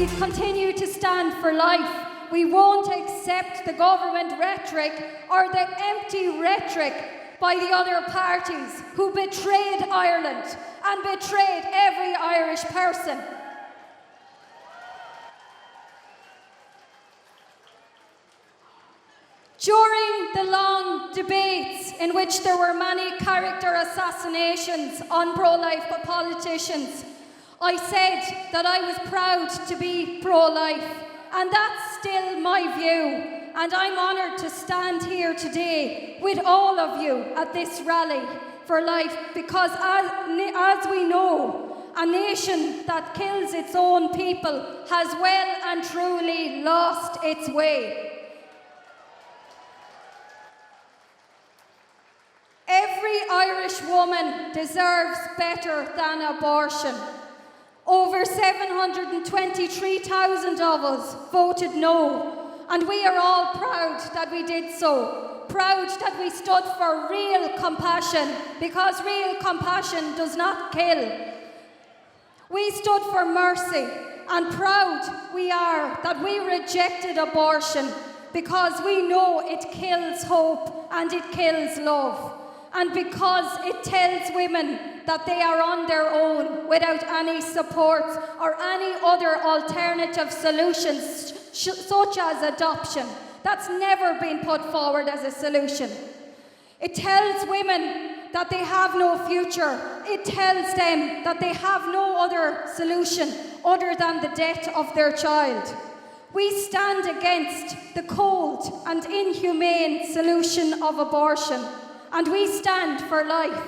we continue to stand for life. We won't accept the government rhetoric or the empty rhetoric by the other parties who betrayed Ireland and betrayed every Irish person. During the long debates in which there were many character assassinations on pro-life politicians, I said that I was proud to be pro-life, and that's still my view. And I'm honoured to stand here today with all of you at this rally for life, because as we know, a nation that kills its own people has well and truly lost its way. Every Irish woman deserves better than abortion. Over 723,000 of us voted no, and we are all proud that we did so. Proud that we stood for real compassion, because real compassion does not kill. We stood for mercy, and proud we are that we rejected abortion, because we know it kills hope and it kills love. And because it tells women that they are on their own without any support or any other alternative solutions, such as adoption. That's never been put forward as a solution. It tells women that they have no future. It tells them that they have no other solution other than the death of their child. We stand against the cold and inhumane solution of abortion. And we stand for life.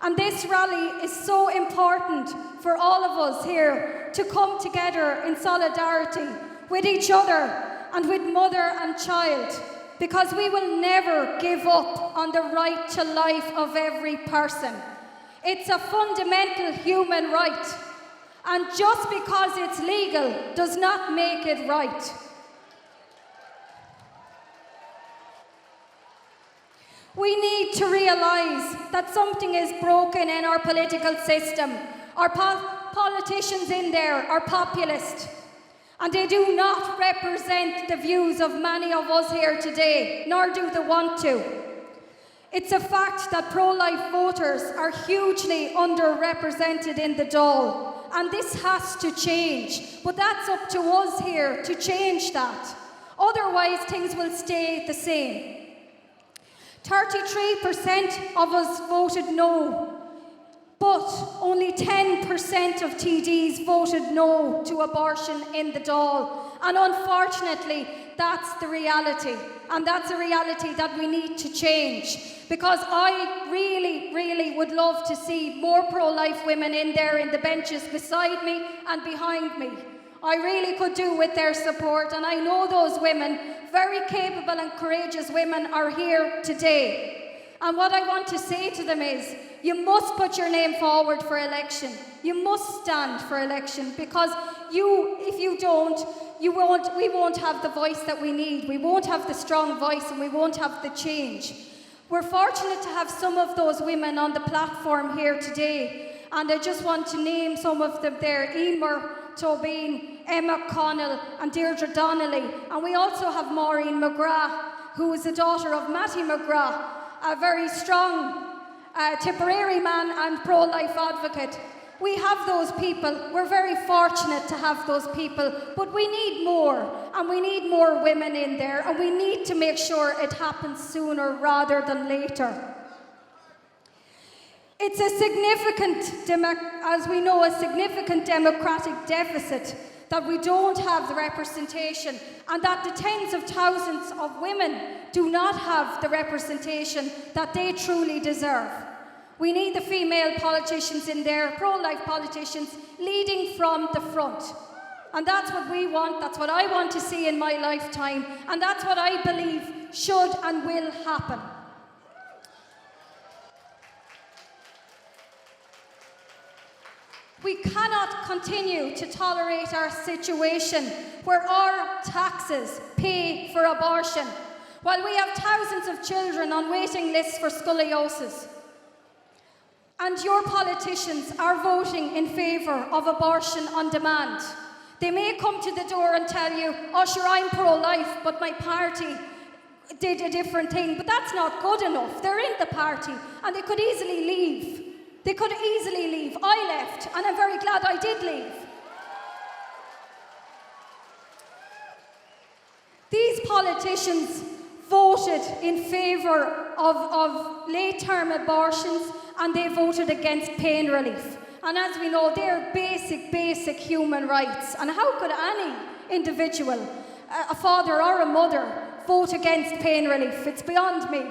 And this rally is so important for all of us here to come together in solidarity with each other and with mother and child, because we will never give up on the right to life of every person. It's a fundamental human right, and just because it's legal does not make it right. We need to realise that something is broken in our political system. Our politicians in there are populist, and they do not represent the views of many of us here today, nor do they want to. It's a fact that pro-life voters are hugely underrepresented in the Dáil, and this has to change. But that's up to us here to change that. Otherwise, things will stay the same. 33% of us voted no, but only 10% of TDs voted no to abortion in the Dáil. And unfortunately, that's the reality. And that's a reality that we need to change. Because I really, really would love to see more pro-life women in there in the benches beside me and behind me. I really could do with their support, and I know those women, very capable and courageous women, are here today. And what I want to say to them is, you must put your name forward for election. You must stand for election, because if you don't, we won't have the voice that we need. We won't have the strong voice, and we won't have the change. We're fortunate to have some of those women on the platform here today, and I just want to name some of them there: Emer Tobin, Emma Connell and Deirdre Donnelly. And we also have Maureen McGrath, who is the daughter of Matty McGrath, a very strong Tipperary man and pro-life advocate. We have those people. We're very fortunate to have those people, but we need more, and we need more women in there, and we need to make sure it happens sooner rather than later. It's a significant, as we know, a significant democratic deficit that we don't have the representation, and that the tens of thousands of women do not have the representation that they truly deserve. We need the female politicians in there, pro-life politicians, leading from the front. And that's what we want, that's what I want to see in my lifetime, and that's what I believe should and will happen. We cannot continue to tolerate our situation where our taxes pay for abortion, while we have thousands of children on waiting lists for scoliosis. And your politicians are voting in favour of abortion on demand. They may come to the door and tell you, oh sure, I'm pro-life, but my party did a different thing, but that's not good enough. They're in the party, and they could easily leave. They could easily leave. I left, and I'm very glad I did leave. These politicians voted in favour of late-term abortions, and they voted against pain relief. And as we know, they're basic human rights. And how could any individual, a father or a mother, vote against pain relief? It's beyond me.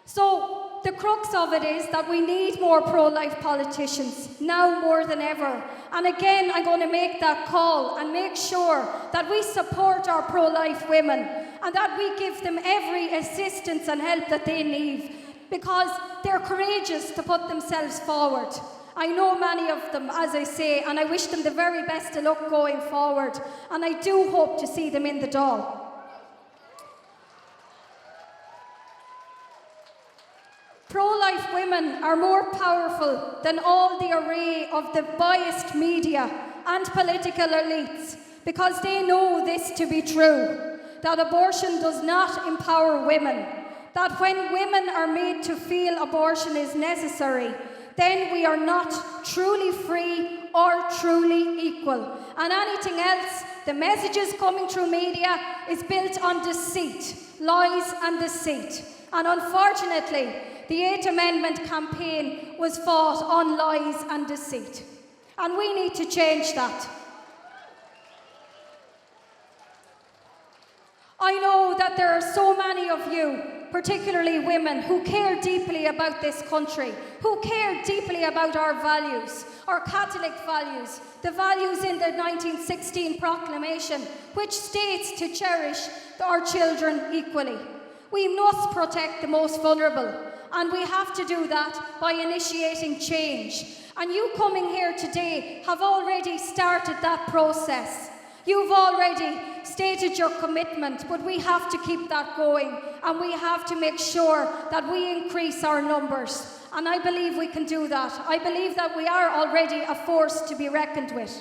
So the crux of it is that we need more pro-life politicians, now more than ever. And again, I'm going to make that call and make sure that we support our pro-life women and that we give them every assistance and help that they need, because they're courageous to put themselves forward. I know many of them, as I say, and I wish them the very best of luck going forward, and I do hope to see them in the Dáil. Pro-life women are more powerful than all the array of the biased media and political elites, because they know this to be true, that abortion does not empower women, that when women are made to feel abortion is necessary, then we are not truly free or truly equal. And anything else, the messages coming through media, is built on deceit, lies and deceit. And unfortunately, the 8th Amendment campaign was fought on lies and deceit. And we need to change that. I know that there are so many of you, particularly women, who care deeply about this country, who care deeply about our values, our Catholic values, the values in the 1916 proclamation, which states to cherish our children equally. We must protect the most vulnerable, and we have to do that by initiating change. And you coming here today have already started that process. You've already stated your commitment, but we have to keep that going, and we have to make sure that we increase our numbers. And I believe we can do that. I believe that we are already a force to be reckoned with.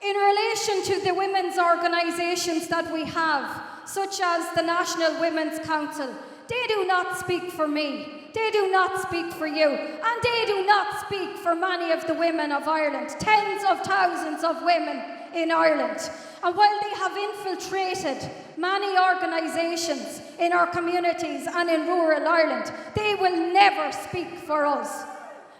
In relation to the women's organisations that we have, such as the National Women's Council, they do not speak for me. They do not speak for you, and they do not speak for many of the women of Ireland, tens of thousands of women in Ireland. And while they have infiltrated many organisations in our communities and in rural Ireland, they will never speak for us.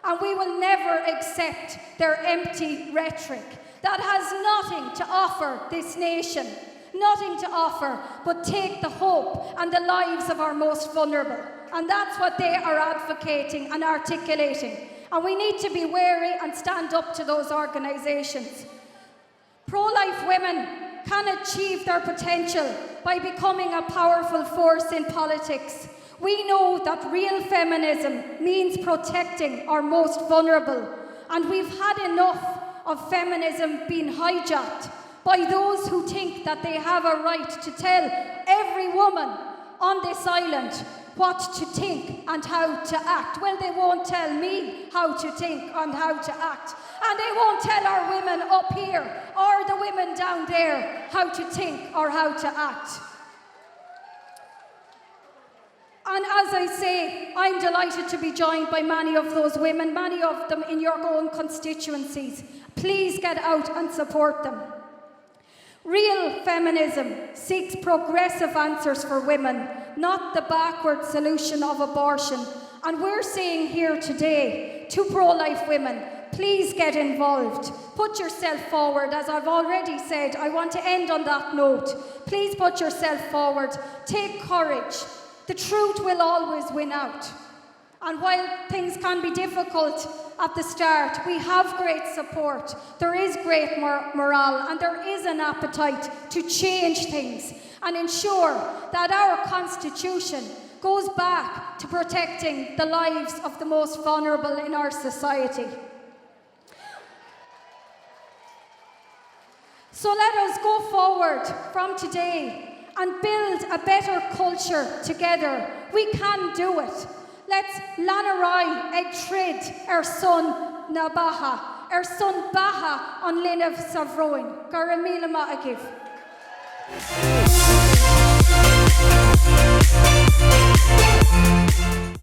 And we will never accept their empty rhetoric that has nothing to offer this nation, nothing to offer but take the hope and the lives of our most vulnerable. And that's what they are advocating and articulating. And we need to be wary and stand up to those organisations. Pro-life women can achieve their potential by becoming a powerful force in politics. We know that real feminism means protecting our most vulnerable. And we've had enough of feminism being hijacked by those who think that they have a right to tell every woman on this island what to think and how to act. Well, they won't tell me how to think and how to act. And they won't tell our women up here or the women down there how to think or how to act. And as I say, I'm delighted to be joined by many of those women, many of them in your own constituencies. Please get out and support them. Real feminism seeks progressive answers for women, not the backward solution of abortion. And we're saying here today to pro-life women, please get involved. Put yourself forward. As I've already said, I want to end on that note. Please put yourself forward. Take courage. The truth will always win out. And while things can be difficult at the start, we have great support. There is great morale, and there is an appetite to change things and ensure that our Constitution goes back to protecting the lives of the most vulnerable in our society. So let us go forward from today and build a better culture together. We can do it. Let's Lanarai ag trid our son na baha, our son baha on Linov Savroin. Garamila ma agiv.